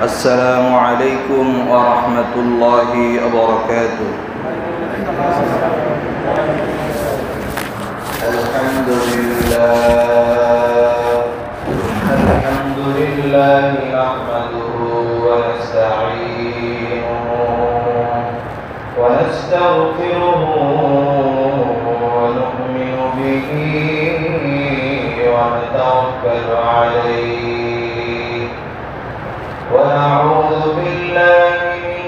السلام عليكم ورحمة الله وبركاته. الحمد لله نحمده ونستعينه ونستغفره ونؤمن به ونتوكل عليه ونعوذ بالله من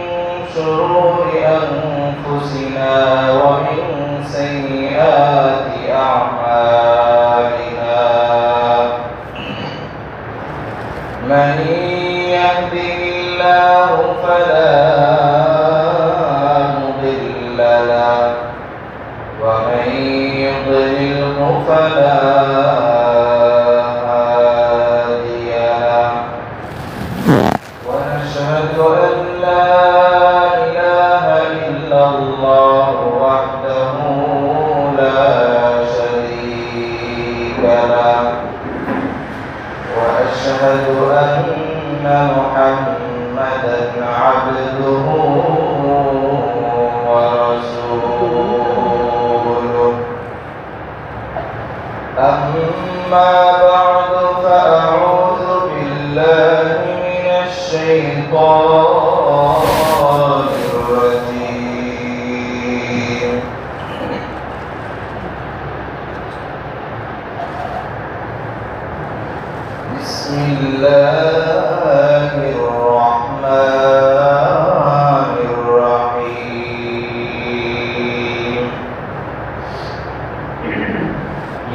شرور أنفسنا ومن سيئات أعمالنا. من يهده الله فلا مضل له ومن يضلله فلا هادي له. ونشهد أن لا إله إلا الله وحده لا شريك له. وأشهد أن محمدا عبده ورسوله. أما بعد فأعوذ بالله من الشيطان الرجيم. بسم الله الرحمن الرحيم.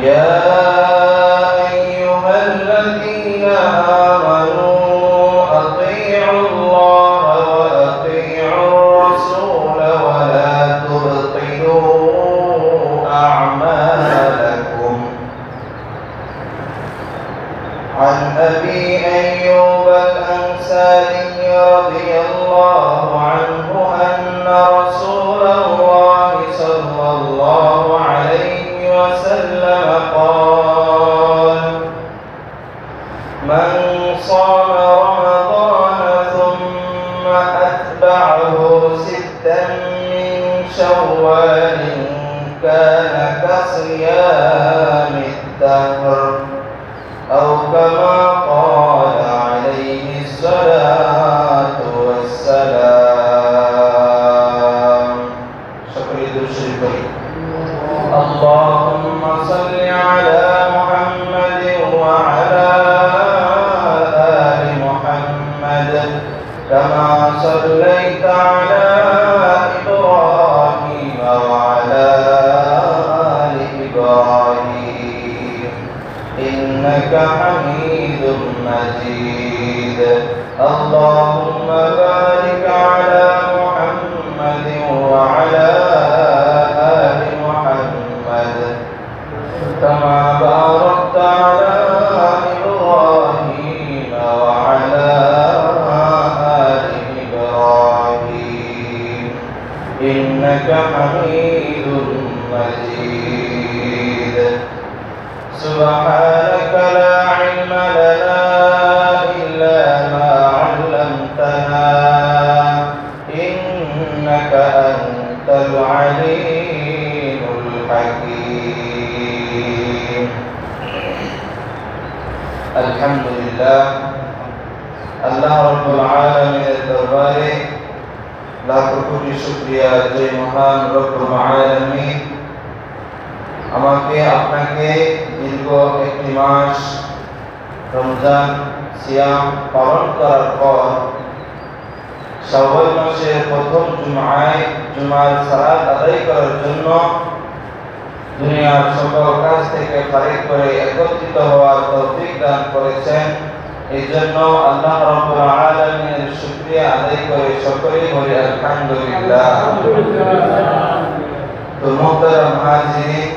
يا أيها الذين آمنوا أطيعوا الله وأطيعوا الرسول ولا تبطلوا أعمالكم. عن أبي أيوب الأنصاري رضي الله عنه أن رسول الله صلى الله عليه وسلم قال: من صام رمضان ثم أتبعه ستا من شوال كان كصيام الدهر أو كما قال عليه الصلاة والسلام. شكرا لله. اللهم صل على محمد وعلى آل محمد كما صليت على إبراهيم وعلى آل إبراهيم إنك حميد مجيد. اللهم بارك على محمد وعلى آل محمد كما باركت على إبراهيم وعلى آل إبراهيم إنك حميد مجيد. سبحانك لا علم لنا إلا ما علمتنا إنك أنت العليم الحكيم. الحمد لله. আল্লাহ রাব্বুল আলামিনের দরবারে লাখো কোটি শুকরিয়া যে মহান রব্বুল আলামিন আমাকে আপনাকে দীর্ঘ একটি মাস রমজান সিয়াম পালন করার পর শাওয়াল মাসের প্রথম জুমায় জুমার সালাত আদায় করার জন্য দুনিয়ার সকল কাজ থেকে ফারিগ করে একত্রিত হওয়ার তৌফিক দান করেছেন। এই জন্য আল্লাহ রাব্বুল আলামিনের শুকরিয়া আদায় করে সকলেই বলি আলহামদুলিল্লাহ। তো মুহতারাম হাজিরিন,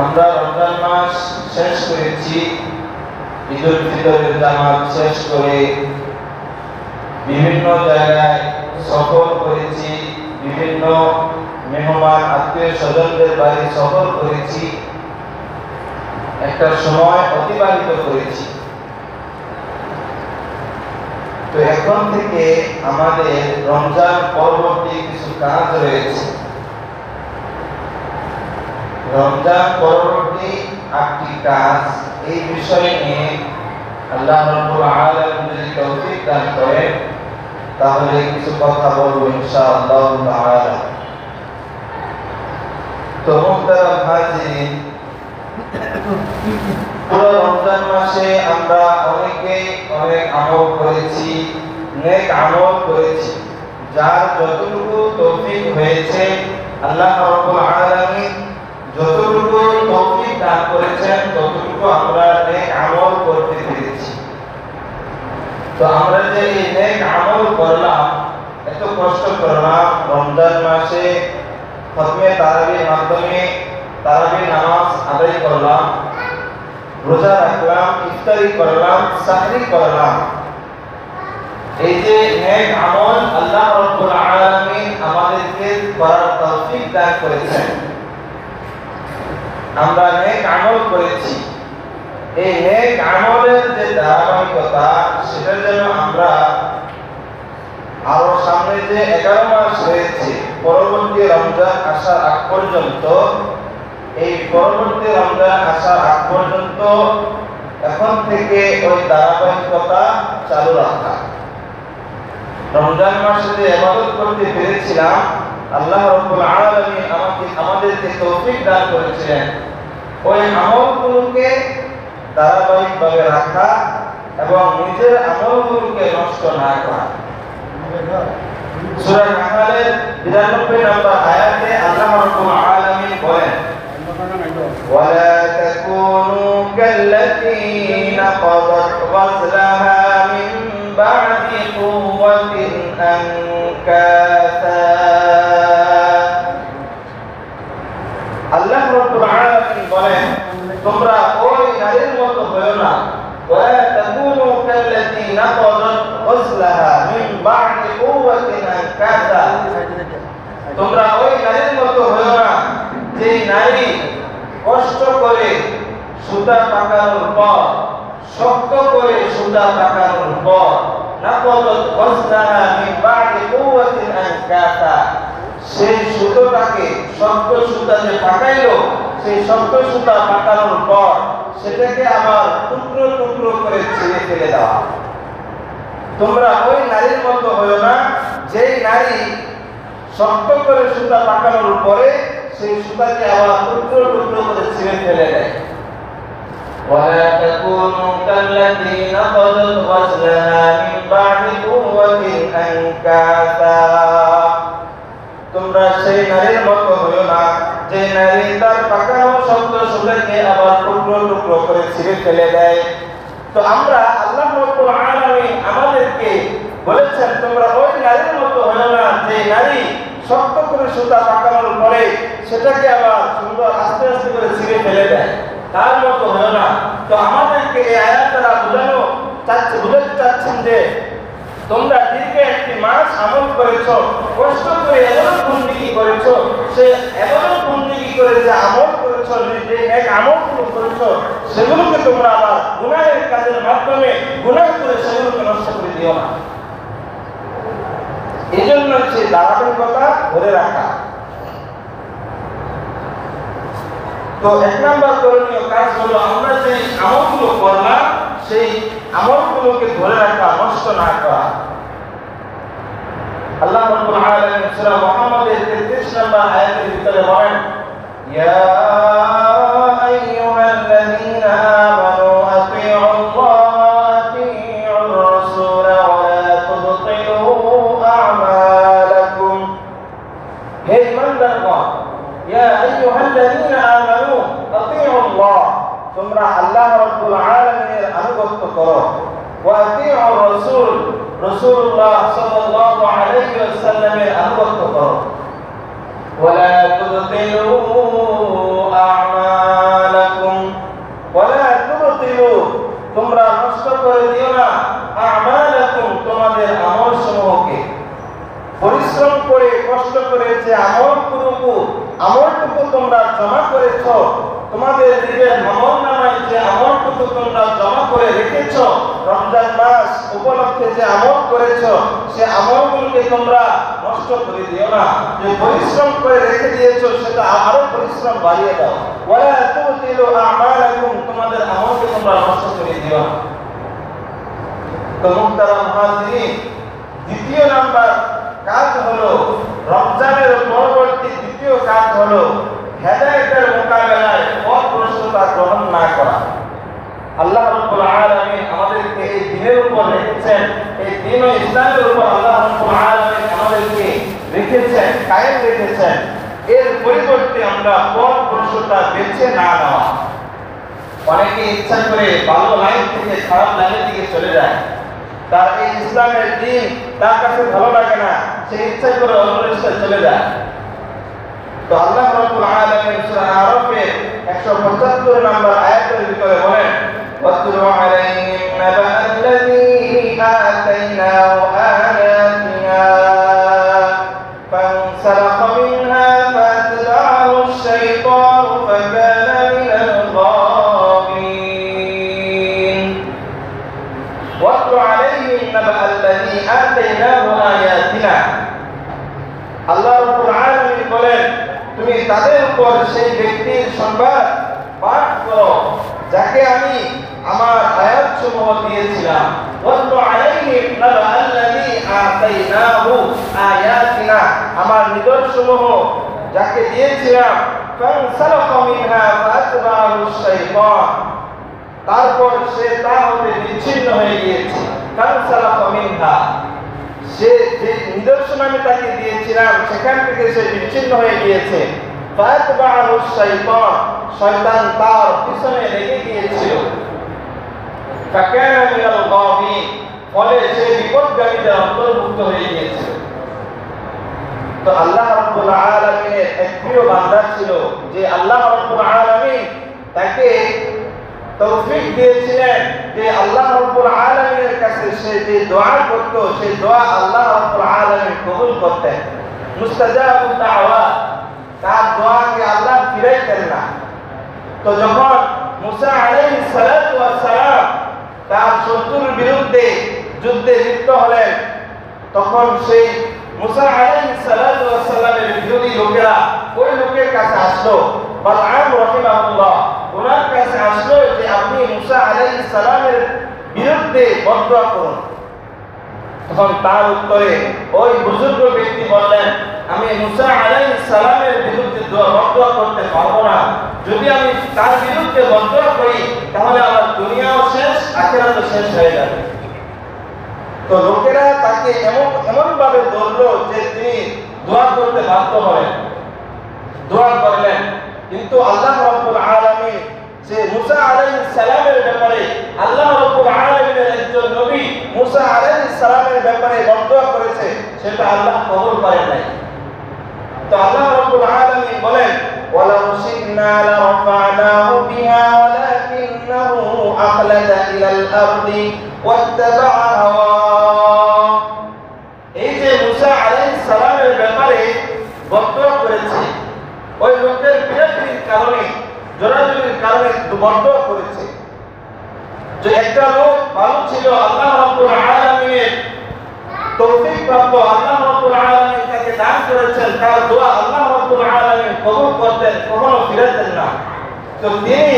আমরা রমজান মাস শেষ করেছি, ঈদুল ফিতরের জামাত শেষ করে বিভিন্ন জায়গায় সফর করেছি, বিভিন্ন মেহমান আত্মীয় স্বজনদের বাড়ি সফর করেছি, একটা সময় অতিবাহিত করেছি। তো এখন থেকে আমাদের রমজান পরবর্তী কিছু কাজ রয়েছে। রমজান পরবর্তী একটি কাজ, এই বিষয় নিয়ে আল্লাহ রাব্বুল আলামিন যদি তৌফিক দান করেন তাহলে কিছু কথা বলবো ইনশাআল্লাহ তাআলা। তো মুহতারাম হাজিরিন, পুরো রমজান মাসে আমরা অনেকেই অনেক আমল করেছি, নেক আমল করেছি। যার যতটুকু তৌফিক হয়েছে আল্লাহ রাব্বুল আলামিন যতটুকু তৌফিক দান করেছেন ততটুকু আমরা নেক আমল করতে পেরেছি। তো আমরা যে এই নেক আমল করলাম, এত কষ্ট করলাম, রমজান মাসে খতমে তারাবির মাধ্যমে তারাবির নামাজ আদায় করলাম, রোজা রাখলাম, ইফতারি করলাম, সাহরি করলাম। এই যে নেক আমল আল্লাহ রাব্বুল আলামিন আমাদেরকে করার তৌফিক দান করেছেন, আমরা নেক আমল করেছি। এই নেক আমলের যে ধারাবাহিকতা, সেটা যেন আমরা আরো সামনে যে 11 মাস রয়েছে পরবর্তী রমজান আসার আগ পর্যন্ত, এই পরবর্তী রমজান আসার আগ পর্যন্ত এখন থেকে ওই ধারাবাহিকতা চালু রাখা। রমজান মাসে যে ইবাদত করতে পেরেছিলাম, আল্লাহ রাব্বুল আলামিন আমাদেরকে তৌফিক দান করেছিলেন, ওই আমলগুলোকে ধারাবাহিকভাবে রাখা এবং নিজের আমলগুলোকে নষ্ট না করা। সূরা নাহলের 92 নম্বর আয়াতে আল্লাহ রাব্বুল আলামিন বলেন, ওয়ালা তাকুনু কাল্লাতী নাকাদাত গযলাহা মিন বা'দি কুওয়াতিন আনকাসা। আল্লাহ রাব্বুল আলামিন বলেন, তোমরা ওই নারীর মতো হয়ো না, ওয়ালা তাকুনু কাল্লাতী নাকাদাত গযলাহা মিন বা'দি কুওয়াতিন আনকাসা। তোমরা ওই নারীর মতো হয়ো না যে নারী কষ্ট করে সুতা পাকানোর পর, শক্ত করে সুতা পাকানোর পর, নাকাদাত গযলাহা মিন বা'দি কুওয়াতিন আনকাসা, সেই সুতোটাকে শক্ত সুতা যে পাকাইলো, সেই শক্ত সুতা পাকানোর পর সেটাকে আবার টুকরো টুকরো করে ছিঁড়ে ফেলে দেওয়া। তোমরা ওই নারীর মতো হয়ো না যেই নারী শক্ত করে সুতা পাকানোর পরে সেই সুতাকে আবার টুকরো টুকরো করে ছিঁড়ে ফেলে দেয়। ওয়ালা তাকুনু কাল্লাতী নাকাদাত গযলাহা মিন বা'দি কুওয়াতিন আনকাসা। তোমরা সেই নারীর মতো হইও না যে নারী তার পাকানো শক্ত সুতাকে আবার টুকরো টুকরো করে ছিঁড়ে ফেলে দেয়। তো আমরা আল্লাহ রাব্বুল আলামিন আমাদেরকে বলেছেন, তোমরা ওই নারীর মতো হইও না যে নারী শক্ত করে সুতা পাকানোর পরে সেটাকে আবার সুন্দর আস্তে আস্তে করে ছিঁড়ে ফেলে দেয়, তার মতো হইও না। তো আমাদেরকে এই আয়াত দ্বারা বুঝাতে চাচ্ছেন যে তোমরা দীর্ঘ একটি মাস আমল করেছো, কষ্ট করে এমন বন্দেগী করেছো, সে এমন বন্দেগী করে যে আমল করেছো, যে এক আমলগুলো করেছো, সেগুলোকে তোমরা আবার গুনাহের কাজের মাধ্যমে গুনাহ করে সেগুলোকে নষ্ট করে দিও না। এই জন্য সেই ধারাবাহিকতা ধরে রাখা। তো 1 নম্বর করণীয় কাজ হলো আমরা যে আমলগুলো করলাম সেই আমলগুলোকে ধরে রাখা, নষ্ট না করা। আল্লাহ রাব্বুল আলামিন সূরা মুহাম্মাদের 33 নম্বর আয়াতের ভিতরে বলেন, ইয়া আইয়ুহাল্লাযীনা আমানু আতিউল্লাহ আতিউর রাসূল ওয়া লা তুবতিলু আ'মালাকুম। হে ঈমানদারগণ, ইয়া আইয়ুহাল্লাযীনা আমানু আতিউল্লাহ, তোমরা আল্লাহ রাব্বুল আলামিনের আনুগত্য করো, ওয়া আতিউর রাসূল, রাসূলুল্লাহ সাল্লাল্লাহু আলাইহি ওয়াসাল্লামের আনুগত্য করো, ওয়া লা তুবতিলু আ'মালাকুম, ওয়া লা তুবতিলু, তোমরা নষ্ট করে দিও না, আ'মালাকুম, তোমাদের আমলসমূহকে। পরিশ্রম করে কষ্ট করে যে আমলটুকু তোমরা জমা করেছো, তোমাদের নিজের আমলনামায় যে আমলটুকু তোমরা জমা করে রেখেছ, রমজান মাস উপলক্ষে যে আমল করেছো, সে আমলগুলোকে তোমরা নষ্ট করে দিও না। যে পরিশ্রম করে রেখে দিয়েছো সেটা আরো পরিশ্রম বাড়িয়ে দাও। ওয়ালা তুতিলু আমালাকুম, তোমাদের আমলকে তোমরা নষ্ট করে দিও না। তো মুহতারাম হাজিরিন, দ্বিতীয় নাম্বার কাজ হলো, রমজানের পরবর্তী দ্বিতীয় কাজ হলো হেদায়েতের মোকাবেলায় অপ্রস্তুতা গ্রহণ না করা। আল্লাহ রাব্বুল আলামিন আমাদেরকে এই দ্বীনের উপর রেখেছেন, এই দ্বীন ও ইসলামের উপর আল্লাহ রাব্বুল আলামিন আমাদেরকে রেখেছেন, কায়েম রেখেছেন। এর পরিবর্তে আমরা অপ্রস্তুতা বেছে না নেওয়া। অনেকে ইচ্ছা করে ভালো লাইন থেকে খারাপ লাইনের দিকে চলে যায়। তার এই ইসলামের দ্বীন তার কাছে ভালো লাগে না, সে ইচ্ছা করে অন্য রাস্তায় চলে যায়। তো আল্লাহ রাব্বুল আলামিন সূরা আরাফের 175 নম্বর আয়াতের ভিতরে বলেন, ওয়াতলু আলাইহিম নাবাআল্লাযী আতাইনাহু আয়াতিনা ফানসালাখা মিনহা ফাতবা'আহু আশ-শাইতানু ফাকানা মিনাল গাওয়িন। ওয়াতলু আলাইহিম নাবাআল্লাযী আতাইনাহু আয়াতিনা, আল্লাহ রাব্বুল আলামিন বলেন, তুমি তাদের উপর সেই ব্যক্তির সংবাদ পাঠ করো যাকে আমি আমার আয়াতসমূহ দিয়েছিলাম। ওয়াতলু আলাইহিম নাবাআল্লাযী আতাইনাহু আয়াতিনা, আমার নিদর্শনসমূহ যাকে দিয়েছিলাম। ফানসালাখা মিনহা ফাতবা'আহু আশ-শাইতান, তারপর সে তা হতে বিচ্ছিন্ন হয়ে গিয়েছে। ফানসালাখা মিনহা, সে যে নিদর্শন আমি তাকে দিয়েছিলাম সেখান থেকে সে বিচ্ছিন্ন হয়ে গিয়েছে। ফাতবা'আহু আশ-শাইতান, শয়তান তার পিছনে লেগে গিয়েছিল। ফাকানা মিনাল গাওয়িন, ফলে সে বিপদগামীদের অন্তর্ভুক্ত হয়ে গিয়েছিল। তো আল্লাহ রাব্বুল আলামিনের এক প্রিয় বান্দা ছিল যে আল্লাহ রাব্বুল আলামিন তাকে তৌফিক দিয়েছিলেন যে আল্লাহ রাব্বুল আলামিনের কাছে সে যে দোয়া করত, সেই দোয়া আল্লাহ রাব্বুল আলামিন কবুল করতেন। মুস্তাজাবুদ দাওয়া, তার দোয়াকে আল্লাহ ফিরাইতেন না। তো যখন মুসা আলাইহিস সালাতু ওয়াস সালাম তার শত্রুর বিরুদ্ধে যুদ্ধে লিপ্ত হলেন, তখন সেই মুসা আলাইহিস সালাতু ওয়াস সালামের বিরোধী লোকেরা ওই লোকের কাছে আসলো, বালআম রাহিমাহুল্লাহ ওনার কাছে আসলো যে আপনি মুসা আলাইহিস সালামের বিরুদ্ধে বদদোয়া করুন। তখন তার উত্তরে ওই বুজুর্গ ব্যক্তি বললেন, আমি মুসা আলাইহিস সালামের বিরুদ্ধে বদদোয়া করতে পারবো না। যদি আমি তার বিরুদ্ধে বদদোয়া করি তাহলে আমার দুনিয়াও শেষ, আখিরাতও শেষ হয়ে যাবে। তো লোকেরা তাকে এমন ভাবে ধরলো যে তিনি দোয়া করতে বাধ্য হলেন, দোয়া করলেন। কিন্তু আল্লাহ রাব্বুল আলামিন যে মুসা আলাইহিস সালামের ব্যাপারে, আল্লাহ রাব্বুল আলামিনের একজন নবী মুসা আলাইহিস সালামের ব্যাপারে বদদোয়া করেছে, সেটা আল্লাহ কবুল করেন নাই। তো আল্লাহ রাব্বুল আলামিন বলেন, ওয়ালাউ শি'না লারাফা'নাহু বিহা ওয়ালাকিন্নাহু আখলাদা ইলাল আরদি ওয়াত্তাবা'a হাওয়া। এই যে মুসা আলাইহিস সালামের ব্যাপারে বদদোয়া করেছে, ওই লোকদের বিরক্তির কারণে, জোরাজুরির কারণে বদদোয়া করেছে। যে একটা লোক ভালো ছিল, আল্লাহ রাব্বুল আলামিনের তৌফিক প্রাপ্ত, আল্লাহ রাব্বুল আলামিন তাকে দান করেছেন, তার দোয়া আল্লাহ রাব্বুল আলামিন কবুল করতেন, কখনো ফিরাতেন না। তো তিনি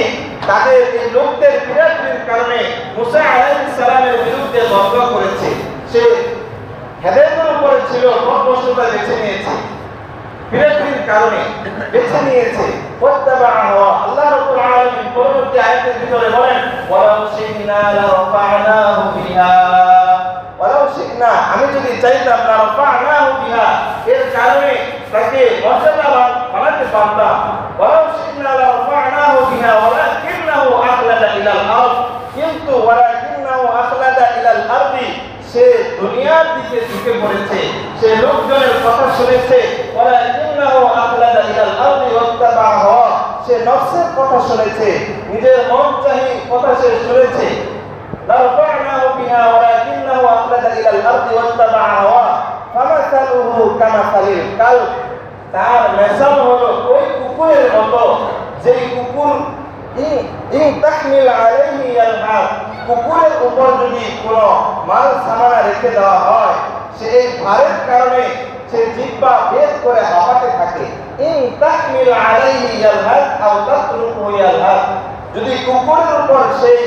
তাদের এই লোকদের বিরক্তির কারণে মুসা আলাইহিস সালামের বিরুদ্ধে বদদোয়া করেছে। সে হেদায়েতের উপরে ছিল, পথভ্রষ্টতা বেছে নিয়েছে, বিরক্তির কারণে বেছে নিয়েছে। ওয়াত্তাবা'a হাওয়া, আল্লাহ রাব্বুল আলামিন পরবর্তী আয়াতের ভিতরে বলেন, ওয়ালাউ শি'না লারাফা'নাহু বিহা, ওয়ালাউ শি'না, আমি যদি চাইতাম লারাফা'নাহু বিহা, এর কারণে তাকে মর্যাদাবান বানাতে পারতাম। ওয়ালাউ শি'না লারাফা'নাহু বিহা ওয়ালাকিন্নাহু আখলাদা ইলাল আরদ, কিন্তু ওয়ালাকিন্নাহু আখলাদা ইলাল আরদি, সে দুনিয়ার দিকে ঝুঁকে পড়েছে, সে লোকজনের কথা শুনেছে। ওয়ালাকিন্নাহু আখলাদা ইলাল আরদি ওয়াত্তাবা'a হাওয়া, সে নফসের কথা শুনেছে, নিজের মন চাহি কথা সে শুনেছে। লারফা'নাহু বিহা ওয়ালাকিন্নাহু আখলাদা ইলাল আরদি ওয়াত্তাবা'a হাওয়া ফামাসালুহু কামাসালিল কালব, তার মেসাল হলো ওই কুকুরের মতো যে কুকুর ইন তাহমিল আলাইহি ইয়ালহাস, কুকুরের উপর যদি কোনো মাল সামানা রেখে দেওয়া হয়, সে এই ভারের কারণে সে জিহ্বা বের করে হাঁপাতে থাকে। ইন তাহমিল আলাইহি ইয়ালহাস আও তাতরুকুহু ইয়ালহাস, যদি কুকুরের উপর সেই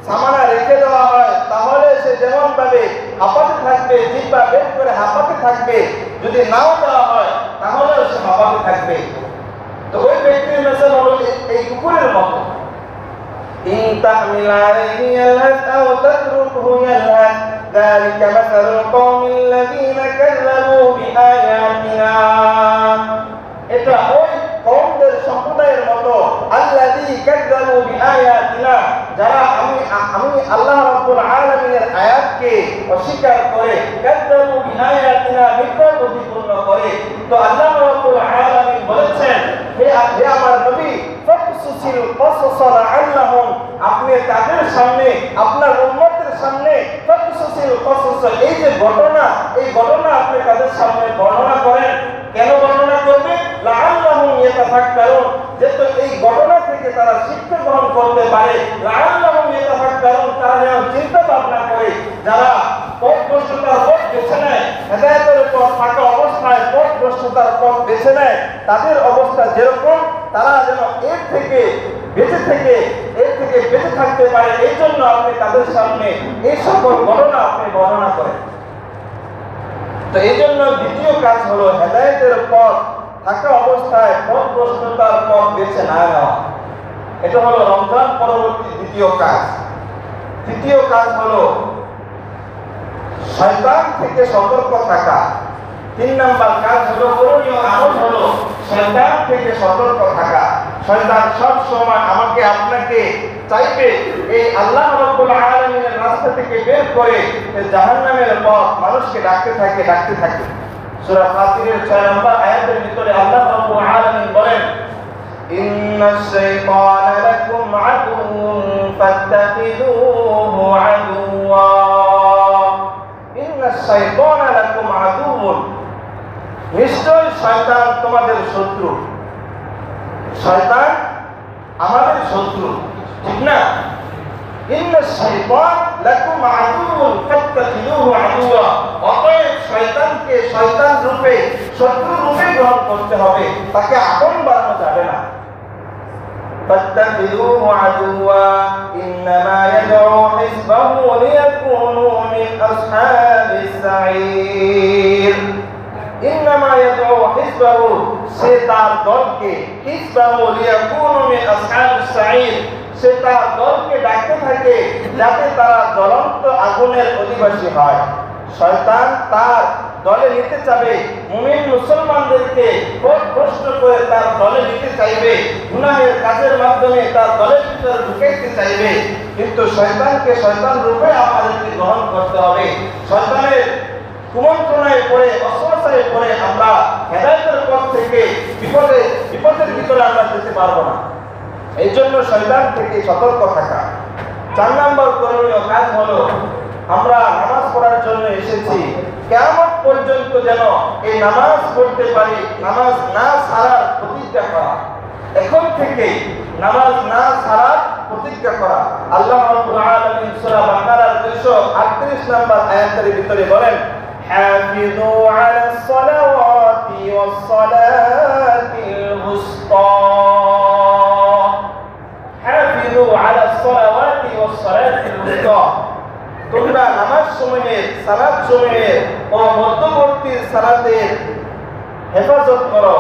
সামানা রেখে দেওয়া হয় তাহলে সে যেমন ভাবে হাঁপাতে থাকবে, জিহ্বা বের করে হাঁপাতে থাকবে, যদি নাও দেওয়া হয় তাহলেও সে হাঁপাতে থাকবে। তো ওই ব্যক্তির মেসেজ হলো এই কুকুরের মতো। ইন তাহমিল আলাইহি ইয়ালহাস আও তাতরুকুহু ইয়ালহাস যালিকা মাসালুল কওমিল্লাযীনা কাযযাবু বিআয়াতিনা, এটা ওই কওমদের সম্প্রদায়ের মতো, আল্লাযী কাযযাবু বিআয়াতিনা, যারা আমি আল্লাহ রাব্বুল আলামিনের আয়াতকে অস্বীকার করে, কাযযাবু বিআয়াতিনা, মিথ্যা প্রতিপন্ন করে। তো আল্লাহ রাব্বুল আলামিন বলেছেন, হে আমার নবী, ফাকসুসিল কসস লাআল্লাহুম, আপনি তাদের সামনে, আপনার উম্মতের সামনে ফাকসুসিল কসস, এই যে ঘটনা, এই ঘটনা আপনি তাদের সামনে বর্ণনা করেন। কেন বর্ণনা করবে? লাআল্লাহুম ইয়াতাফাক্কারুন, যেহেতু এই ঘটনা থেকে তারা শিক্ষা গ্রহণ করতে পারে। লাআল্লাহুম ইয়াতাফাক্কারুন, তারা যেন চিন্তা ভাবনা করে। যারা পথভ্রষ্টতার পথ বেছে নেয়, হেদায়েতের উপর থাকা অবস্থায় পথভ্রষ্টতার পথ বেছে নেয়, তাদের অবস্থা যেরকম, তারা যেন এর থেকে বেঁচে থাকতে পারে, এই জন্য আপনি তাদের সামনে এই সকল ঘটনা আপনি বর্ণনা করেন। তো এই জন্য দ্বিতীয় কাজ হলো হেদায়েতের পথ থাকা অবস্থায় পথভ্রষ্টতার পথ বেছে না নেওয়া। এটা হলো রমজান পরবর্তী দ্বিতীয় কাজ। তৃতীয় কাজ হলো শয়তান থেকে সতর্ক থাকা। 3 নাম্বার কাজ হলো, করণীয় আমল হলো শয়তান থেকে সতর্ক থাকা। শয়তান সব সময় আমাকে আপনাকে চাইবে এই আল্লাহ রাব্বুল আলামিনের রাস্তা থেকে বের করে জাহান্নামের পথ মানুষকে ডাকতে থাকে। সূরা ফাতিরের 6 নম্বর আয়াতের ভিতরে আল্লাহ রাব্বুল আলামিন বলেন, ইন্নাশ শাইতানা লাকুম আদুউন ফাত্তাখিযুহু আদুওয়া, ইন্নাশ শাইতানা লাকুম আদুউন, নিশ্চয় শয়তান তোমাদের শত্রু। শয়তান আমাদের শত্রু, ঠিক না? ইন্নাশ শাইতান লাকুম আদুউন ফাত্তাখিযুহু আদুওয়া, অতএব শয়তানকে শয়তান রূপে, শত্রু রূপে গ্রহণ করতে হবে, তাকে আপন বানানো যাবে না। ফাত্তাখিযুহু আদুওয়া ইন্নামা ইয়াদউ হিজবাহু লিয়াকুনু মিন আসহাবিস সাঈর, ইন্নামা ইয়াদউ হিজবাহু, সে তার দলকে, হিজবাহু লিয়াকুনু মিন আসহাবিস সাঈর, সে তার দলকে ডাকতে থাকে যাতে তারা জ্বলন্ত আগুনের অধিবাসী হয়। শয়তান তার দলে নিতে চাবে মুমিন মুসলমানদেরকে, পথভ্রষ্ট করে তার দলে নিতে চাইবে, গুনাহের কাজের মাধ্যমে তার দলের ভিতরে ঢুকাইতে চাইবে। কিন্তু শয়তানকে শয়তান রূপে আমাদেরকে গ্রহণ করতে হবে। শয়তানের কুমন্ত্রণায় পড়ে, অসুবিধায় পড়ে আমরা হেদায়েতের পথ থেকে বিপদের ভিতরে আমরা যেতে পারবো না। এই জন্য শয়তান থেকে সতর্ক থাকা। 4 নম্বর করণীয় কাজ হলো, আমরা নামাজ পড়ার জন্য এসেছি, কিয়ামত পর্যন্ত যেন এই নামাজ পড়তে পারি, নামাজ না ছাড়ার প্রতিজ্ঞা করা। এখন থেকে নামাজ না ছাড়ার প্রতিজ্ঞা করা। আল্লাহ রাব্বুল আলামিন সূরা বাকারার 238 নম্বর আয়াতের ভিতরে বলেন, হাফিযু আলাস সালাওয়াতি ওয়াস সালাতিল উসতা, হাফিযু আলাস সালাওয়াতি ওয়াস সালাতিল উসতা, তোমরা নামাজ সময়ের, সালাত সময়ের ও মধ্যবর্তী সালাতের হেফাজত করো।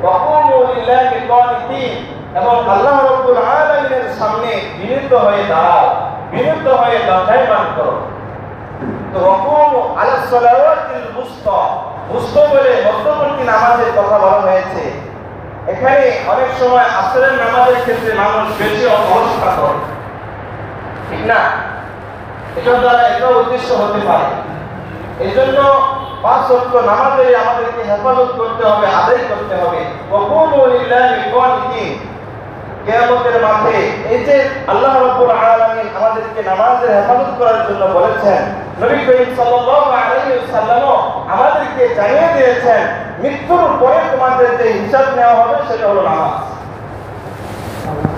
ওয়াকুমু লিল্লাহি কানিতিন, এবং আল্লাহ রাব্বুল আলামিনের সামনে বিনীত হয়ে দাঁড়াও, বিনীত হয়ে দণ্ডায়মান করো। তো ওয়াকুমু আলাস সালাওয়াতিল উসতা, উসতা বলে মধ্যবর্তী নামাজের কথা বলা হয়েছে। এখানে অনেক সময় আসরের নামাজের ক্ষেত্রে মানুষ বেশি অলসতা করে, ঠিক না? এটার দ্বারা এটা উদ্দেশ্য হতে পারে। এই জন্য 5 ওয়াক্ত নামাজে আমাদেরকে হেফাজত করতে হবে, আদায় করতে হবে। ওয়াকুমু লিল্লাহি কানিতিন, কিয়ামতের মাঠে এই যে আল্লাহ রাব্বুল আলামিন আমাদেরকে নামাজের হেফাজত করার জন্য বলেছেন, নবী করিম সাল্লাল্লাহু আলাইহি ওয়াসাল্লাম আমাদেরকে জানিয়ে দিয়েছেন, মৃত্যুর পরে তোমাদের যে হিসাব নেওয়া হবে সেটা হলো নামাজ।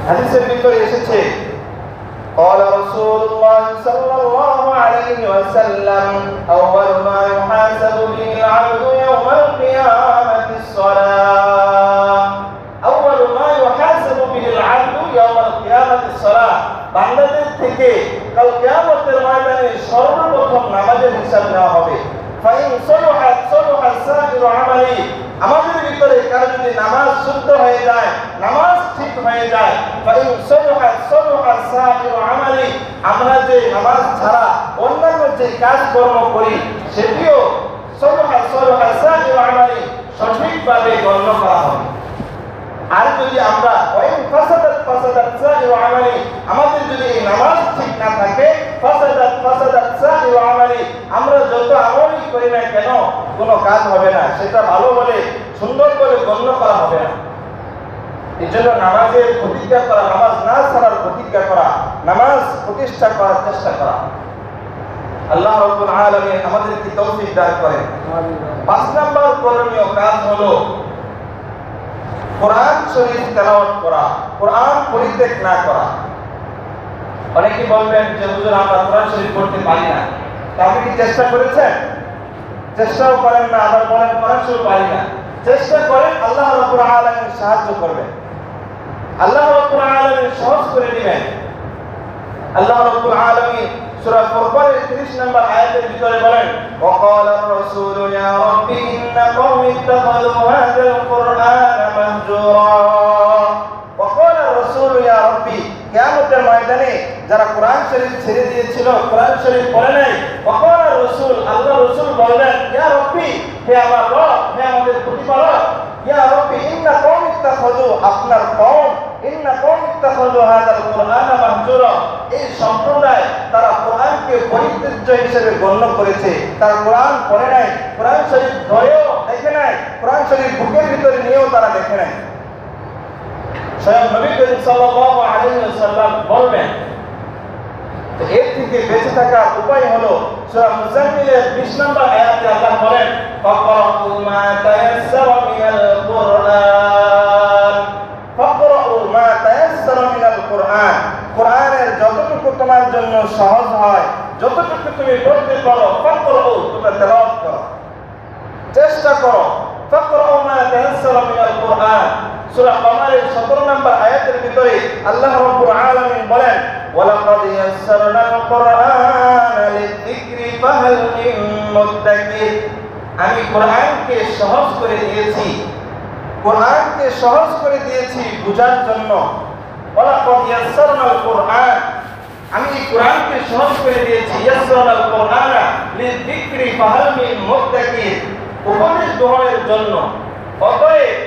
হাদিসের ভিতরে এসেছে قال رسول الله صلى الله عليه وسلم أول ما يحاسب به العبد يوم القيامة الصلاة أول ما يحاسب به العبد يوم القيامة الصلاة বান্দাদের থেকে কাল কিয়ামতের ময়দানে সর্বপ্রথম নামাজের হিসাব নেওয়া হবে ফাইন সলুহাত সলুহাত সাইরু আমালি আমাদের ভিতরে কারো যদি নামাজ শুদ্ধ হয়ে যায় নামাজ ঠিক হয়ে যায় ফাইন সলুহাত সলুহাত সাইরু আমালি আমরা যে নামাজ ছাড়া অন্যান্য যে কাজকর্ম করি সেটিও সলুহাত সলুহাত সাইরু আমালি সঠিকভাবে গণ্য করা হবে আর যদি আমরা ওয়াইন ফাসাদাত ফাসাদাত সাইরু আমালি আমাদের যদি এই নামাজ ঠিক না থাকে ফাসাদাত ফাসাদাত সাইরু আমালি আমরা যত আমলই করি না কেন কোনো কাজ হবে না সেটা ভালো বলে সুন্দর করে গণ্য করা হবে না এজন্য নামাজের প্রতিজ্ঞা করা নামাজ না ছাড়ার প্রতিজ্ঞা করা নামাজ প্রতিষ্ঠা করার চেষ্টা করা আল্লাহ রাব্বুল আলামিন আমাদেরকে তৌফিক দান করেন 5 নম্বর করণীয় কাজ হলো কোরআন শরীফ তেলাওয়াত করা কোরআন পরিত্যাগ না করা অনেকে বলবেন যে হুজুর আমরা কোরআন শরীফ পড়তে পারি না আপনি কি চেষ্টা করেছেন চেষ্টাও করেন না আবার বলেন কোরআন শরীফ পারি না চেষ্টা করেন আল্লাহ রাব্বুল আলামিন সাহায্য করবেন আল্লাহ রাব্বুল আলামিন সহজ করে দিবেন আল্লাহ রাব্বুল আলামিন সূরা ফুরকানের 30 নম্বর আয়াতের ভিতরে বলেন ওয়াকাল আর-রাসূলু ইয়া রাব্বি ইন্না কওমি ইত্তাখাযু হাযাল কুরআনা মাহজুরা ওয়াকাল আর-রাসূলু ইয়া রাব্বি কিয়ামতের ময়দানে যারা কোরআন শরীফ ছেড়ে দিয়েছিল কোরআন শরীফ পড়ে নাই ওয়াকাল আর-রাসূল আল্লাহ রাসূল বললেন ইয়া রাব্বি হে আমার রব হে আমাদের প্রতিপালক ইয়া রাব্বি ইন্না কওমি ইত্তাখাযু আপনার কওম ইন্না কওমি ইত্তাখাযু হাযাল কুরআনা মাহজুরা এই সম্প্রদায় তারা কোরআনকে পরিত্যাজ্য হিসেবে গণ্য করেছে তারা কোরআন পড়ে নাই কোরআন শরীফ ধরেও দেখে নাই কোরআন শরীফ বুকের ভিতরে নিয়েও তারা দেখে নাই স্বয়ং নবী করিম সাল্লাল্লাহু আলাইহি ওয়াসাল্লাম বলবেন তো এর থেকে বেঁচে থাকার উপায় হলো সূরা মুজাম্মিলের 20 নম্বর আয়াতে আল্লাহ বলেন ফাকরাউ মা তায়াসসারা মিনাল কুরআন ফাকরাউ মা তায়াসসারা মিনাল কুরআন কোরআনের যতটুকু তোমার জন্য সহজ হয় যতটুকু তুমি পড়তে পারো ফাকরাউ তোমরা তেলাওয়াত করো চেষ্টা করো ফাকরাউ মা তায়াসসারা মিনাল কুরআন সূরা কমারের 17 নম্বর আয়াতের ভিতরে আল্লাহ রাব্বুল আলামিন বলেন ওয়ালাকাদ ইয়াসসারনাল কুরআনা লিযিকরি ফাহাল মিন মুদ্দাকির আমি কোরআনকে সহজ করে দিয়েছি কোরআনকে সহজ করে দিয়েছি বুঝার জন্য ওয়ালাকাদ ইয়াসসারনাল কুরআন আমি কোরআনকে সহজ করে দিয়েছি ইয়াসসারনাল কুরআনা লিযিকরি ফাহাল মিন মুদ্দাকির উপদেশ গ্রহণের জন্য অতএব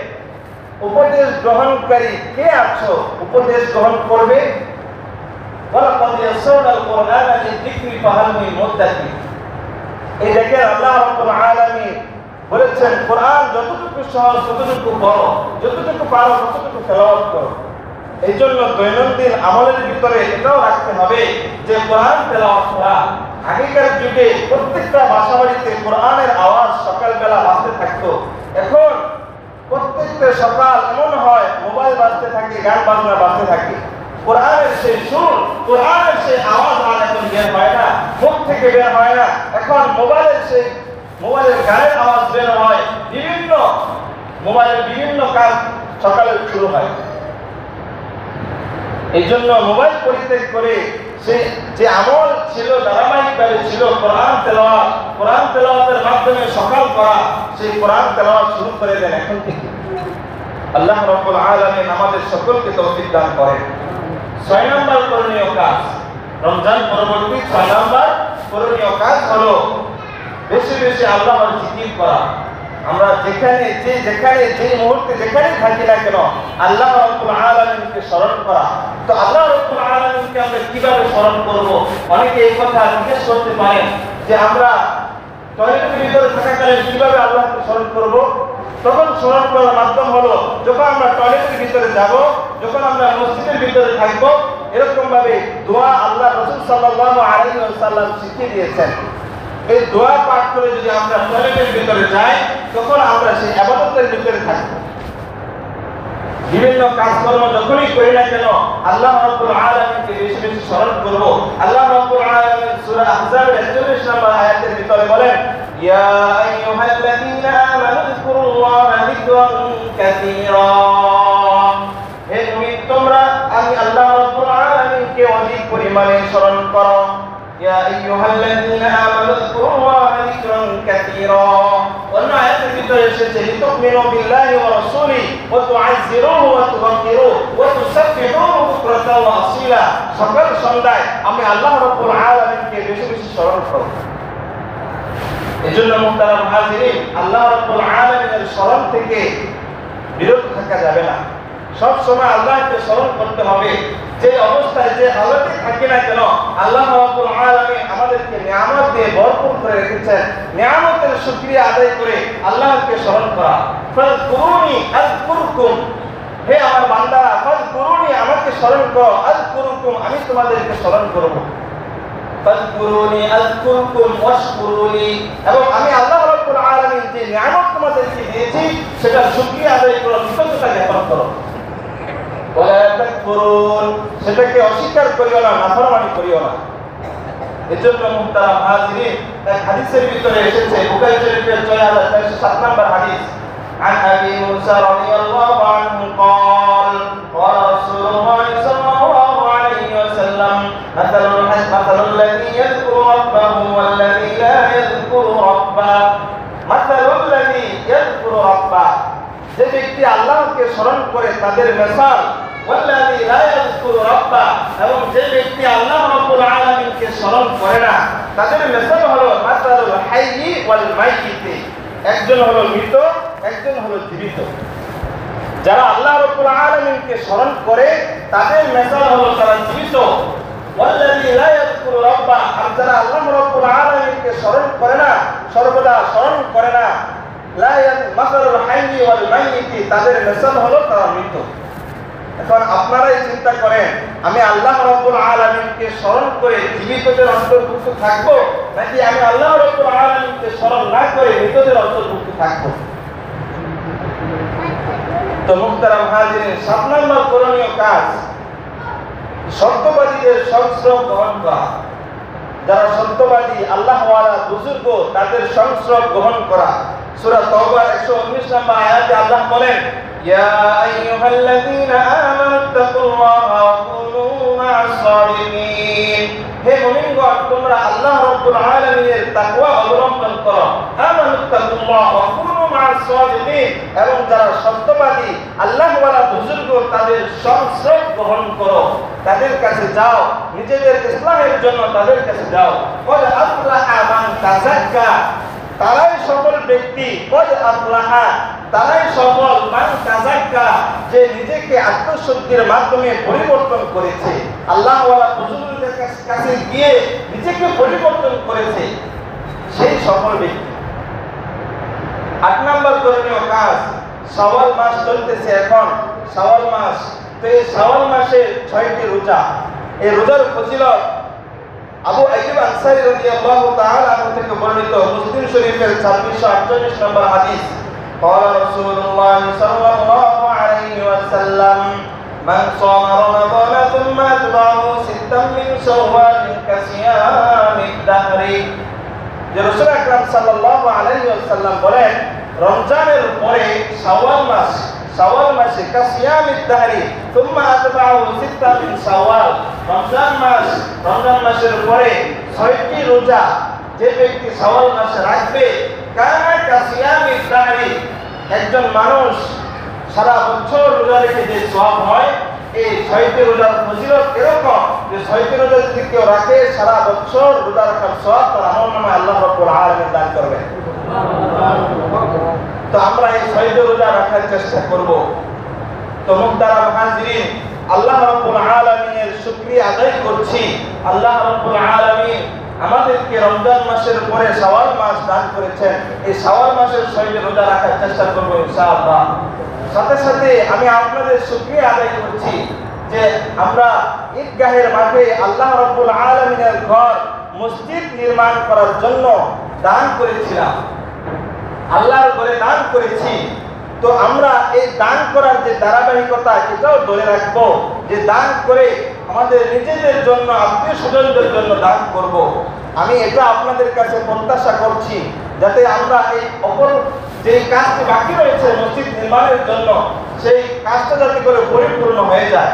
উপদেশ গ্রহণকারী কে আছো উপদেশ গ্রহণ করবে ওয়ালাকাদ ইয়াসসারনাল কুরআনা লিযিকরি ফাহাল মিন মুদ্দাকির এই দেখেন আল্লাহ রাব্বুল আলামিন বলেছেন কোরআন যতটুকু সহজ ততটুকু পড়ো যতটুকু পারো ততটুকু তেলাওয়াত করো এইজন্য দৈনন্দিন আমলের ভিতরে এটাও রাখতে হবে যে কোরআন তেলাওয়াত করা আগেকার যুগে প্রত্যেকটা বাসাবাড়িতে কোরআনের আওয়াজ সকালবেলা বাজতে থাকতো এখন প্রত্যেকটা সকাল এমন হয় মোবাইল বাজতে থাকে গান বাজনা বাজতে থাকে কোরআনের সেই সুর কোরআনের সেই আওয়াজ আর এখন বের হয় না মুখ থেকে বের হয় না এখন মোবাইলের গানের আওয়াজ বের হয় বিভিন্ন মোবাইলের বিভিন্ন কাজ সকালে শুরু হয় এই জন্য মোবাইল পরিত্যাগ করে সে যে আমল ছিল ধারাবাহিকভাবে ছিল কোরআন তেলাওয়াতের মাধ্যমে সকাল করা সেই কোরআন তেলাওয়াত শুরু করে দেন এখন থেকে আল্লাহ রাব্বুল আলামিন আমাদের সকলকে তৌফিক দান করেন 6 নম্বর করণীয় কাজ রমজান পরবর্তী 6 নম্বর করণীয় কাজ হলো বেশি বেশি আল্লাহর জিকির করা আমরা যেখানে যে মুহূর্তে যেখানে থাকি না কেন আল্লাহ রাব্বুল আলামিনকে স্মরণ করা তো আল্লাহ রাব্বুল আলামিনকে আমরা কিভাবে স্মরণ করব অনেকে এই কথা জিজ্ঞেস করতে পারেন যে আমরা টয়লেটের ভিতরে থাকাকালীন কিভাবে আল্লাহকে স্মরণ করব তখন স্মরণ করার মাধ্যম হলো যখন আমরা টয়লেটের ভিতরে যাব যখন আমরা মসজিদের ভিতরে থাকব এরকম ভাবে দোয়া আল্লাহ রাসূল সাল্লাল্লাহু আলাইহি ওয়াসাল্লাম শিখিয়ে দিয়েছেন এই দোয়া পাঠ করে যদি আমরা টয়লেটের ভিতরে যাই তখন আমরা সেই ইবাদতের ভিতরে থাকব বিভিন্ন কাজকর্ম যখনই করি না কেন আল্লাহ রাব্বুল আলামিনকে বেশি বেশি স্মরণ করব। আল্লাহ রাব্বুল আলামিন সূরা আহজাবের 41 নম্বর আয়াতের ভিতরে বলেন, ইয়া আইয়ুহাল্লাযীনা আমানু যিকুরুল্লাহা যিকরান কাসীরা। হে মুমিন, তোমরা আমি আল্লাহ রাব্বুল আলামিনকে অধিক পরিমাণে স্মরণ করো। ইয়া আইয়ুহাল্লাযীনা আমানু যিকুরুল্লাহা যিকরান কাসীরা। অন্য আয়াতের ভিতরে এসেছে, লিতুমিনু বিল্লাহি ওয়া রাসূলিহি ওয়া তুআজ্জিরুহু ওয়া তুওয়াক্কিরুহু ওয়া তুসাব্বিহুহু বুকরাতান ওয়া আসীলা। সকাল সন্ধ্যায় আমি আল্লাহ রাব্বুল আলামিনকে বেশি বেশি স্মরণ করো। এজন্য মুহতারাম হাজিরিন, আল্লাহ রাব্বুল আলামিনের স্মরণ থেকে বিরত থাকা যাবে না। সব সময় আল্লাহকে স্মরণ করতে হবে। যে অবস্থায় যে হালতে থাকি না কেন আল্লাহ রাব্বুল আলামিন আমাদেরকে নিয়ামত দিয়ে ভরপুর করে রেখেছেন। নিয়ামতের শুকরিয়া আদায় করে আল্লাহকে স্মরণ করা। ফাযকুরুনি আযকুরকুম, হে আমার বান্দারা, ফাযকুরুনি, আমাকে স্মরণ করো, আযকুরকুম, আমি তোমাদেরকে স্মরণ করব। ফাযকুরুনি আযকুরকুম ওয়াশকুরুলি, এবং আমি আল্লাহ রাব্বুল আলামিন যে নিয়ামত তোমাদেরকে দিয়েছি সেটার শুকরিয়া আদায় করো, কৃতজ্ঞতা জ্ঞাপন করো। ওয়ালা তাকফুরুন, সেটাকে অস্বীকার করিও না, নাফরমানি করিও না। এজন্য মুহতারাম হাজিরিন, এক হাদিসের ভিতরে এসেছে, বুখারী শরীফের 6407 নম্বর হাদিস, عن أبي موسى رضي الله عنه قال قال رسول الله صلى الله عليه وسلم مثل الذي يذكر ربه والذي لا يذكر ربه مثل الذي يذكر ربه, যে ব্যক্তি আল্লাহকে স্মরণ করে তাদের মিসাল, ওয়াল্লাযী লা ইয়াযকুরু রাব্বা, এবং যে ব্যক্তি আল্লাহ রাব্বুল আলামিনকে স্মরণ করে না তাদের মিসাল হলো মাসালুল হাইয়্যি ওয়াল মাইয়িতি, একজন হলো মৃত, একজন হলো জীবিত। যারা আল্লাহ রাব্বুল আলামিনকে স্মরণ করে তাদের মিসাল হলো তারা জীবিত। ওয়াল্লাযী লা ইয়াযকুরু রাব্বা, আর যারা আল্লাহ রাব্বুল আলামিনকে স্মরণ করে না, সর্বদা স্মরণ করে না, লা মাসালুল হাইয়্যি ওয়াল মাইয়িতি, তাদের মিসাল হলো তারা মৃত। এখন আপনারাই চিন্তা করেন, আমি আল্লাহ রাব্বুল আলামিনকে স্মরণ করে জীবিতদের অন্তর্ভুক্ত থাকবো, নাকি আমি আল্লাহ রাব্বুল আলামিনকে স্মরণ না করে মৃতদের অন্তর্ভুক্ত থাকবো? তো মুহতারাম হাজিরিন, 7 নম্বর করণীয় কাজ সত্যবাদীদের সংস্রব গ্রহণ করা। যারা সত্যবাদী আল্লাহ ওয়ালা বুজুর্গ তাদের সংস্রব গ্রহণ করা। সূরা তাওবা 119 নম্বর আয়াতে আল্লাহ বলেন, ইয়া আইয়ুহাল্লাযীনা আমানুত্তাকুল্লাহা ওয়া কুনু মা'আস সালিহিন। হে মুমিনগণ, তোমরা আল্লাহ রাব্বুল আলামিনের তাকওয়া অবলম্বন করো। আমানুত্তাকুল্লাহা ওয়া কুনু মা'আস সালিহিন, এবং যারা সত্যবাদী আল্লাহ ওয়ালা বুজুর্গ তাদের সংস্রব গ্রহণ করো, তাদের কাছে যাও, নিজেদের ইসলামের জন্য তাদের কাছে যাও। কদ আফলাহা মান তাযাক্কা, তারাই সফল ব্যক্তি, কদ আফলাহা, তারাই সফল, মান তাযাক্কা, যে নিজেকে আত্মশুদ্ধির মাধ্যমে পরিবর্তন করেছে, আল্লাহ ওয়ালা বুজুর্গদের কাছে গিয়ে নিজেকে পরিবর্তন করেছে, সেই সফল ব্যক্তি। 8 নম্বর করণীয় কাজ, শাওয়াল মাস চলতেছে এখন, শাওয়াল মাস। তো এই শাওয়াল মাসে 6টি রোজা। এই রোজার ফজিলত আবু আইয়ুব আনসারী রাদিয়াল্লাহু তাআলা আনহু থেকে বর্ণিত, মুসলিম শরীফের 2648 নম্বর হাদিস, قال رسول الله صلى الله عليه وسلم من صام رمضان ثم أتبعه ستا من شوال كصيام الدهر। যে রাসূল আকরাম সাল্লাল্লাহু আলাইহি ওয়াসাল্লাম বলেন, রমজানের পরে শাওয়াল মাস, শাওয়াল মাসে কাসিয়ামিদ দাহরি সুম্মা আতবাউ সিত্তা মিন শাওয়াল, রমজান মাসের পরে 6টি রোজা যে ব্যক্তি শাওয়াল মাসে রাখবে, কানা কাসিয়ামিদ দাহরি, একজন মানুষ সারা বছর রোজা রেখে যে সওয়াব হয়, এই 6টি রোজার ফজিলত এরকম যে 6টি রোজা যদি কেউ রাখে সারা বছর রোজা রাখার সওয়াব তার আমলনামায় আল্লাহ রাব্বুল আলামিন দান করবেন। তো আমরা এই 6টি রোজা রাখার চেষ্টা করব। তো মুহতারাম হাজিরিন, আল্লাহ রাব্বুল আলামিনের শুকরিয়া আদায় করছি। আল্লাহ রাব্বুল আলামিন আমাদেরকে রমজান মাসের পরে শাওয়াল মাস দান করেছেন। এই শাওয়াল মাসের 6টি রোজা রাখার চেষ্টা করব ইনশাআল্লাহ। সাথে সাথে আমি আপনাদের শুকরিয়া আদায় করছি যে আমরা ঈদগাহের মাঠে আল্লাহ রাব্বুল আলামিনের ঘর মসজিদ নির্মাণ করার জন্য দান করেছিলাম, আল্লাহর ঘরে দান করেছি। তো আমরা এই দান করার যে ধারাবাহিকতা এটাও ধরে রাখবো, যে দান করে আমাদের নিজেদের জন্য, আত্মীয় স্বজনদের জন্য দান করব। আমি এটা আপনাদের কাছে প্রত্যাশা করছি, যাতে আমরা এই অপর যে কাজটি বাকি রয়েছে মসজিদ নির্মাণের জন্য, সেই কাজটা যাতে করে পরিপূর্ণ হয়ে যায়।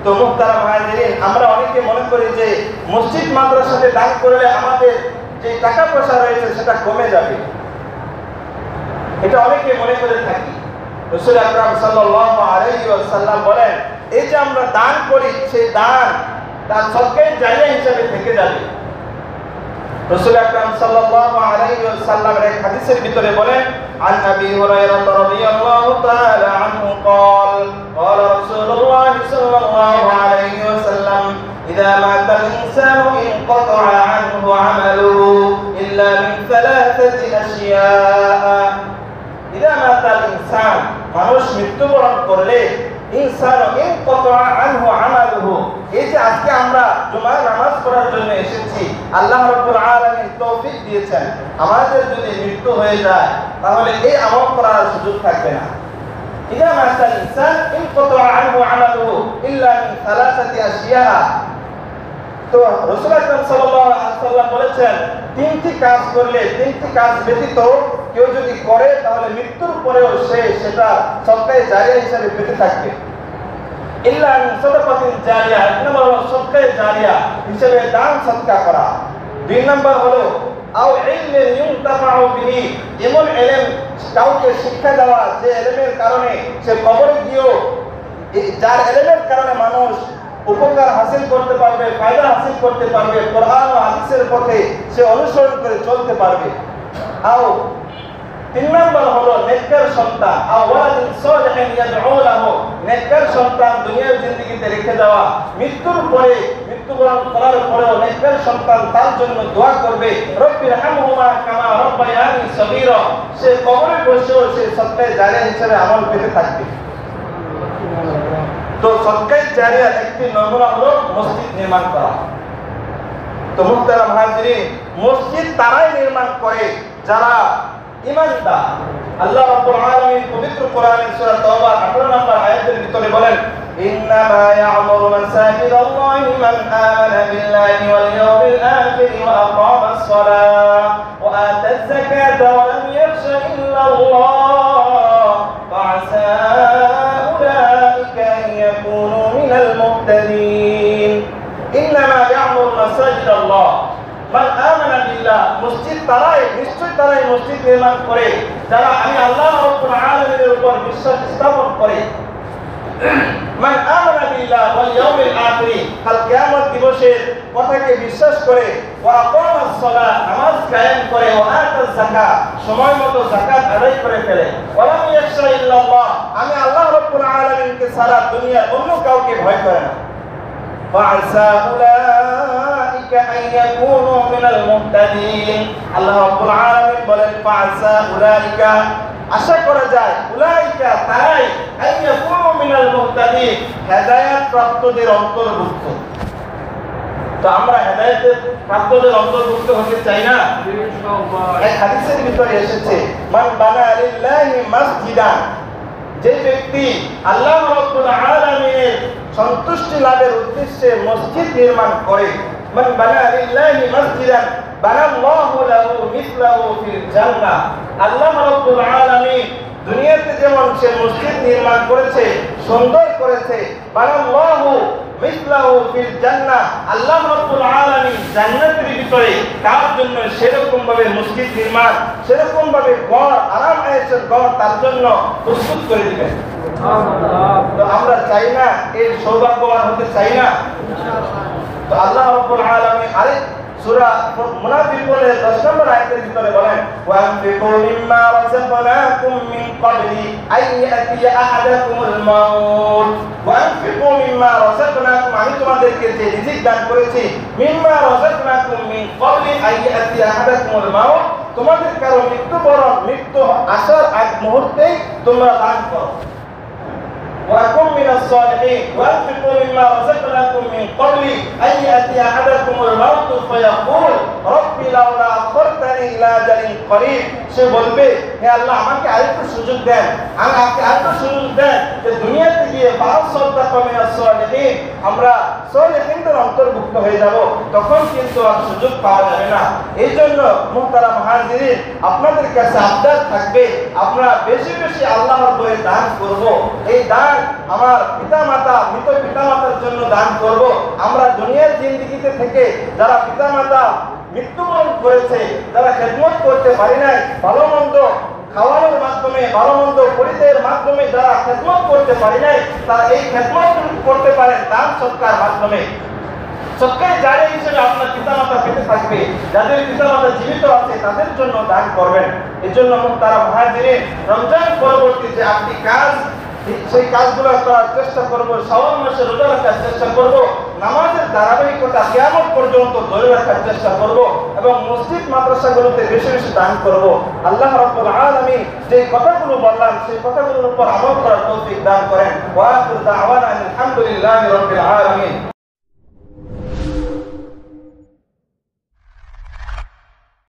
তো মুহতারাম হাজিরিন, আমরা অনেকে মনে করি যে মসজিদ মাদ্রাসাতে দান করলে আমাদের যে টাকা পয়সা রয়েছে সেটা কমে যাবে, এটা অনেকে মনে করে থাকি। রাসূল আকরাম সাল্লাল্লাহু আলাইহি ওয়াসাল্লাম বলেন, এই যে আমরা দান করি, সেই দান তার সদকায়ে জারিয়া হিসেবে থেকে যাবে। রাসূল আকরাম সাল্লাল্লাহু আলাইহি ওয়াসাল্লামের এক হাদিসের ভিতরে বলেন, আন আবি হুরায়রা রাদিয়াল্লাহু তাআলা আনহু قال قال رسول الله صلى الله عليه وسلم إذا مات الإنسان انقطع عنه عمله إلا من ثلاثة أشياء إذا مات الإنسان মানুষ মৃত্যুবরণ করলে ইনসানু ইনকাতা আনহু আমালুহু, এই যে আজকে আমরা জুমার নামাজ পড়ার জন্য এসেছি, আল্লাহ রাব্বুল আলামিন তৌফিক দিয়েছেন, আমাদের যদি মৃত্যু হয়ে যায় তাহলে এই আমল করার সুযোগ থাকবে না। ইযা মাতাল ইনসান ইনকাতা আনহু আমালুহু ইল্লা মিন সালাসাতি আশিয়া। তো রাসূল আকরাম সাল্লাল্লাহু আলাইহি ওয়াসাল্লাম বলেছেন, তিনটি কাজ করলে, তিনটি কাজ ব্যতীত কেউ যদি করে তাহলে মৃত্যুর পরেও সে সেটা সদকায়ে জারিয়া হিসেবে পেতে থাকবে। ইল্লা মিন সাদাকাতিন জারিয়া, এক নম্বর হলো সদকায়ে জারিয়া হিসেবে দান সদকা করা। দুই নম্বর হলো আও ইলমিন ইউনতাফাউ বিহি, এমন ইলম কাউকে শিক্ষা দেওয়া যে ইলমের কারণে সে কবরে গিয়েও, যার ইলমের কারণে মানুষ উপকার হাসিল করতে পারবে, ফায়দা হাসিল করতে পারবে, কোরআন ও হাদিসের পথে সে অনুসরণ করে চলতে পারবে। আও তিন নম্বর হলো নেককার সন্তান, আও ওয়ালাদিন সালিহিন ইয়াদউ লাহু, নেককার সন্তান দুনিয়ার জিন্দেগিতে রেখে যাওয়া, মৃত্যুর পরে, মৃত্যুবরণ করার পরেও নেককার সন্তান তার জন্য দোয়া করবে, রব্বির হামহুমা কামা রাব্বায়ানি সগীরা, সে কবরে বসেও সে সদকায়ে জারিয়া হিসেবে আমল পেতে থাকবে। তো সদকায়ে জারিয়ার একটি নমুনা হলো মসজিদ নির্মাণ করা। তো মুহতারাম হাজিরিন, মসজিদ তারাই নির্মাণ করে যারা ঈমানদার। আল্লাহ রাব্বুল আলামিন পবিত্র কোরআনের সূরা তাওবা 18 নম্বর আয়াতের ভিতরে বলেন, ইন্নামা ইয়া'মুরু মাসাজিদাল্লাহি মান আমানা বিল্লাহি ওয়াল ইয়াউমিল আখির ওয়া আকামাস সালাহ ওয়া আতাজ যাকাতা ওয়া লাম ইয়াখশা ইল্লাল্লাহ ফা'আসা উলাইকা আন ইয়াকুনু মিনাল মুহতাদিন। ইন্নামা ইয়া'মুরু মাসাজিদাল্লাহ মান আমানা বিল্লাহ, মসজিদ তারাই, নিশ্চয় তারাই মসজিদ নির্মাণ করে যারা আমি আল্লাহ রাব্বুল আলামিনের উপর বিশ্বাস স্থাপন করে। মান আমানা বিল্লাহ ওয়াল ইয়াউমিল আখির, কাল কিয়ামত দিবসের কথাকে বিশ্বাস করে, ওয়া আকামাস সালাহ, নামাজ কায়েম করে, ওয়া আতাজ যাকাত, সময় মতো যাকাত আদায় করে ফেলে, ওয়া লাম ইয়াখশা ইল্লাল্লাহ, আমি আল্লাহ রাব্বুল আলামিনকে ছাড়া দুনিয়ার অন্য কাউকে ভয় করে না। ফা'আসা উলাইকা আন ইয়াকুনু মিনাল মুহতাদিন, আল্লাহ রাব্বুল আলামিন বলেন ফা'আসা উলাইকা, আশা করা যায়, উলাইকা তারাই, আন ইয়াকুনু মিনাল মুহতাদিন, হেদায়েত প্রাপ্তদের অন্তর্ভুক্ত। তো আমরা হেদায়েতের প্রাপ্তদের অন্তর্ভুক্ত হতে চাই না? এক হাদিসের ভিতরে এসেছে, মান বানা লিল্লাহি মাসজিদান, যে ব্যক্তি আল্লাহ রাব্বুল আলামিনের সন্তুষ্টি লাভের উদ্দেশ্যে মসজিদ নির্মাণ করে, মান বানা লিল্লাহি মাসজিদান বানাল্লাহু লাহু মিসলাহু ফিল জান্নাহ, আল্লাহ রাব্বুল আলামিন দুনিয়াতে যেমন সে মসজিদ নির্মাণ করেছে, সুন্দর করেছে, বানাল্লাহু মিসলাহু ফিল জান্নাহ, আল্লাহ রাব্বুল আলামিন জান্নাতের ভিতরে তার জন্য সেরকম ভাবে মসজিদ নির্মাণ, সেরকম ভাবে ঘর, আরাম আয়েশের ঘর তার জন্য প্রস্তুত করে দিবেন। তো আমরা চাই না, এই সৌভাগ্যবান হতে চাই না? তো আল্লাহ রাব্বুল আলামিন আরেক সূরা মুনাফিকুনের 10 নম্বর আয়াতের ভিতরে বলেন, ওয়া আনফিকু মিম্মা রাযাকনাকুম মিন ক্বাবলি আন ইয়াতিয়া আহাদাকুমুল মাউত, ওয়া আনফিকু মিম্মা রাযাকনাকুম, আমি তোমাদেরকে যে রিজিক দান করেছি, মিম্মা রাযাকনাকুম মিন ক্বাবলি আন ইয়াতিয়া আহাদাকুমুল মাউত, তোমাদের কারো মৃত্যু আসার আগ মুহূর্তেই তোমরা দান করো। وَأَكُنْ مِنَ الصَّالِحِينَ وَأَنفِقُوا مِمَّا رَزَقْنَاكُم مِّن قَبْلِ أَن يَأْتِيَ أَحَدَكُمُ الْمَوْتُ فَيَقُولَ رَبِّ لَوْلَا أَخَّرْتَنِي إِلَىٰ أَجَلٍ قَرِيبٍ, সে বলবে, হে আল্লাহ আমাকে আরেকটু সুযোগ দেন, আমাকে আরেকটু সুযোগ দেন যে দুনিয়াতে গিয়ে আমরা সলিহিনদের অন্তর্ভুক্ত হয়ে যাব। তখন কিন্তু আর সুযোগ পাওয়া যাবে না। এই জন্য মুহতারাম হাজিরিন, আপনাদের কাছে আবদার থাকবে আমরা বেশি বেশি আল্লাহর বইয়ে দান করব। এই দান আমার পিতামাতা, মৃত পিতামাতার জন্য দান করব। আমরা দুনিয়ার জিন্দেগিতে থেকে যারা পিতামাতা মৃত্যুবরণ করেছে, যারা খেদমত করতে পারি নাই, ভালো মন্দ খাওয়ানোর মাধ্যমে, ভালো মন্দ পরিচয়ের মাধ্যমে যারা খেদমত করতে পারি নাই, তারা এই খেদমত করতে পারেন দান সৎকার মাধ্যমে। সৎকার জারি হিসেবে আপনার পিতামাতা পেতে থাকবে। যাদের পিতামাতা জীবিত আছে তাদের জন্য দান করবেন। এই জন্য তারা মুহাজিরিন রমজান পরবর্তী যে আপনি কাজ, সেই কাজগুলো করার চেষ্টা করব। শাওয়াল মাসে রোজা রাখার চেষ্টা করব। নামাজের ধারাবাহিকতা কিয়ামত পর্যন্ত ধরে রাখার চেষ্টা করব এবং মসজিদ মাদ্রাসাগুলোতে বেশি বেশি দান করব। আল্লাহ রাব্বুল আলামিন যে কথাগুলো বললাম সেই কথাগুলোর উপর আমল করার তৌফিক দান করেন। ওয়া আখিরু দাওয়ানা আলহামদুলিল্লাহি রাব্বিল আলামিন।